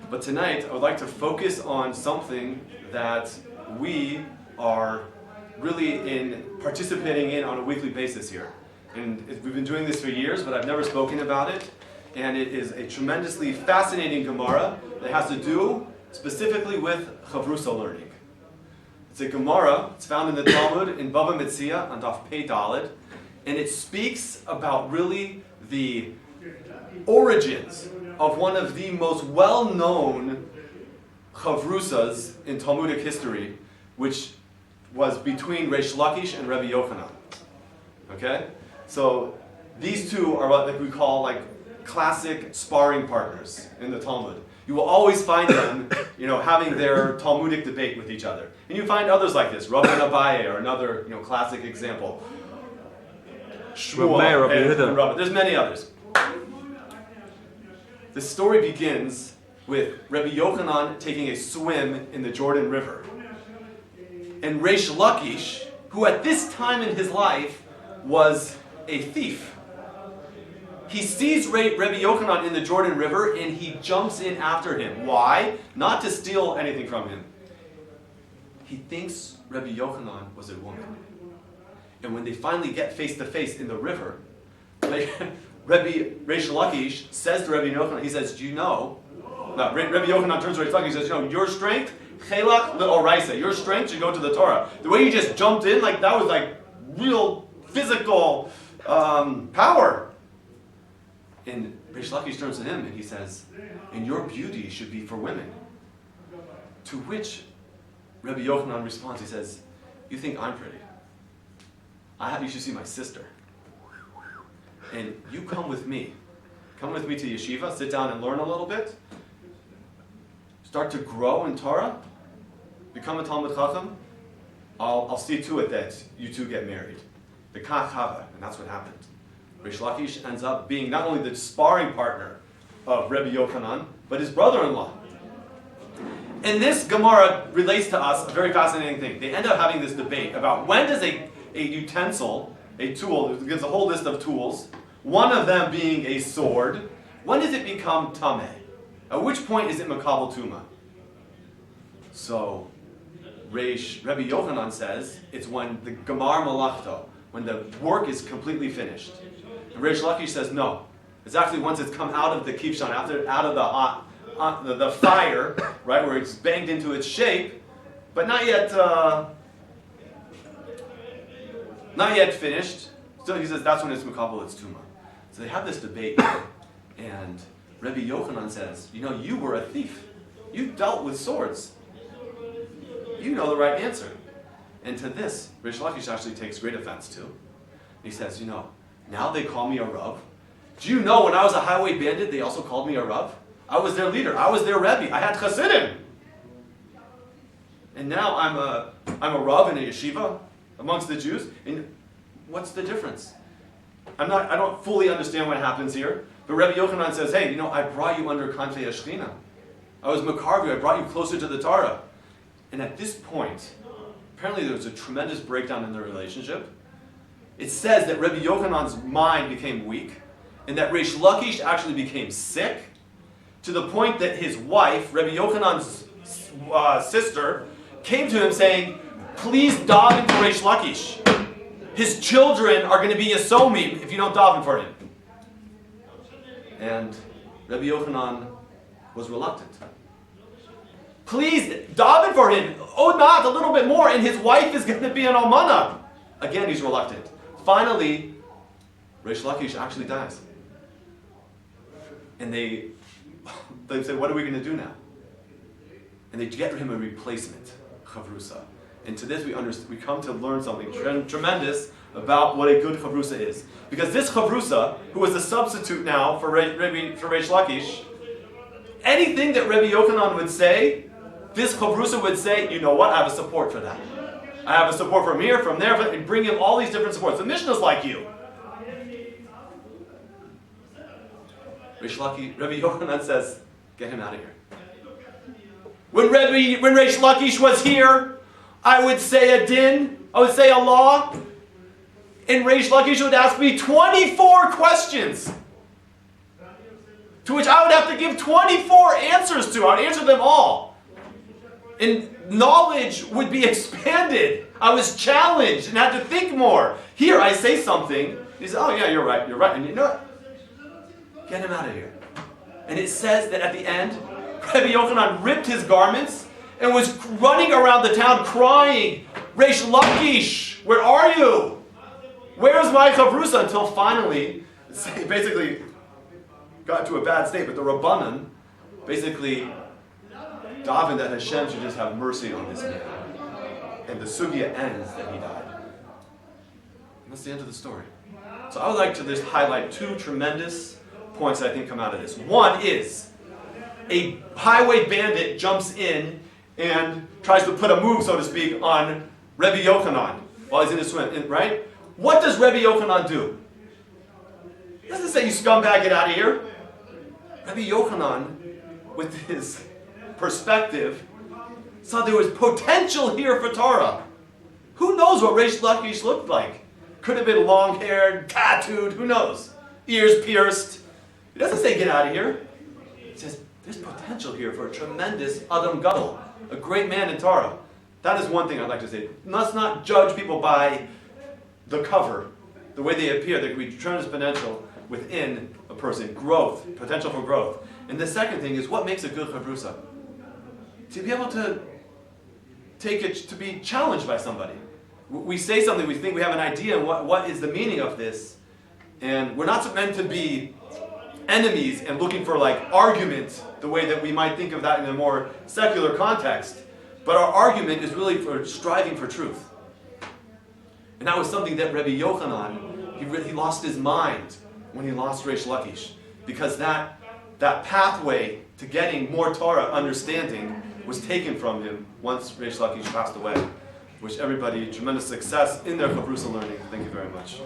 But tonight, I would like to focus on something that we are really participating in on a weekly basis here. And we've been doing this for years, but I've never spoken about it. And it is a tremendously fascinating Gemara that has to do specifically with Chavrusa learning. It's a Gemara, it's found in the Talmud in Bava Metzia on Daf Pei Daled, and it speaks about really the origins of one of the most well-known Chavrusas in Talmudic history, which was between Reish Lakish and Rabbi Yochanan. Okay? So these two are what we call classic sparring partners in the Talmud. You will always find them, having their Talmudic debate with each other. And you find others like this. Rabbi and Abaye are another, classic example. Shmuel and Rabbi. There's many others. The story begins with Rabbi Yochanan taking a swim in the Jordan River. And Reish Lakish, who at this time in his life was a thief, he sees Rabbi Yochanan in the Jordan River and he jumps in after him. Why? Not to steal anything from him. He thinks Rabbi Yochanan was a woman. And when they finally get face to face in the river, Rabbi Reish Lakish says to Rabbi Yochanan, he says, Rabbi Yochanan turns to Reish Lakish and says, your strength, chelach le'oraisa, your strength should go to the Torah. The way you just jumped in, that was real physical power. And Reish Lakish turns to him and he says, and your beauty should be for women. To which Rabbi Yochanan responds, he says, you think I'm pretty? You should see my sister. And you come with me. Come with me to yeshiva, sit down and learn a little bit. Start to grow in Torah. Become a Talmud Chacham. I'll see to it that you two get married. The Kach Hava, and that's what happened. Reish Lakish ends up being not only the sparring partner of Rabbi Yochanan, but his brother-in-law. And this Gemara relates to us a very fascinating thing. They end up having this debate about when does a utensil, a tool, it gives a whole list of tools, one of them being a sword, when does it become tameh? At which point is it makabel tuma? So, Rabbi Yochanan says it's when the gemar malachto, when the work is completely finished. And Reish Lakish says no. It's actually once it's come out of the kivshan, out of the fire, right, where it's banged into its shape, but not yet finished. So he says that's when it's makabel, it's tuma. So they have this debate, and Rabbi Yochanan says, you were a thief. You dealt with swords. You know the right answer. And to this, Reish Lakish actually takes great offense to. He says, now they call me a Rav. Do you know when I was a highway bandit, they also called me a Rav? I was their leader. I was their Rebbe. I had Chassidim. And now I'm a Rav in a yeshiva amongst the Jews. And what's the difference? I don't fully understand what happens here. But Rabbi Yochanan says, hey, I brought you under Kanfei Ashchina. I was Makarvi. I brought you closer to the Torah. And at this point, apparently there was a tremendous breakdown in their relationship. It says that Rabbi Yochanan's mind became weak, and that Reish Lakish actually became sick, to the point that his wife, Rabbi Yochanan's sister, came to him saying, please daven for Reish Lakish. His children are going to be Yasomim if you don't daven for him. And Rabbi Yochanan was reluctant. Please daven for him. Oh, not a little bit more, and his wife is going to be an almana. Again, he's reluctant. Finally, Reish Lakish actually dies. And they say, what are we going to do now? And they get him a replacement, Chavrusa. And to this we come to learn something tremendous about what a good Chavrusa is. Because this Chavrusa, who is a substitute now for Reish Lakish, anything that Rabbi Yochanan would say, this Chavrusa would say, you know what, I have a support for that. I have a support from here, from there, and bring him all these different supports. The Mishnah's like you. Rabbi Yochanan says, get him out of here. When Reish Lakish was here, I would say a din, I would say a law, and Reish Lakish would ask me 24 questions. to which I would have to give 24 answers to. I would answer them all. And knowledge would be expanded. I was challenged and had to think more. Here I say something. He says, oh yeah, you're right. And you know what? Get him out of here. And it says that at the end, Rabbi Yochanan ripped his garments and was running around the town crying, Reish Lakish, where are you? Where's my chavrusa? Until finally, basically got to a bad state, but the Rabbanan basically davened that Hashem should just have mercy on this man. And the sugya ends that he died. And that's the end of the story. So I would like to just highlight two tremendous points that I think come out of this. One is a highway bandit jumps in and tries to put a move, so to speak, on Rabbi Yochanan while he's in his swim, right? What does Rabbi Yochanan do? He doesn't say, you scumbag, get out of here. Rabbi Yochanan, with his perspective, saw there was potential here for Torah. Who knows what Reish Lakish looked like? Could have been long-haired, tattooed, who knows? Ears pierced. He doesn't say, get out of here. He says, there's potential here for a tremendous Adam Gadol, a great man in Torah. That is one thing I'd like to say. Let's not judge people by the cover, the way they appear. There can be tremendous potential within a person. Growth, potential for growth. And the second thing is, what makes a good chavrusa? To be able to take it, to be challenged by somebody. We say something, we think we have an idea, and what is the meaning of this? And we're not meant to be enemies and looking for like argument, the way that we might think of that in a more secular context. But our argument is really for striving for truth. And that was something that Rabbi Yochanan, he lost his mind when he lost Reish Lakish. Because that pathway to getting more Torah understanding was taken from him once Reish Lakish passed away. Wish everybody tremendous success in their chavrusa learning. Thank you very much.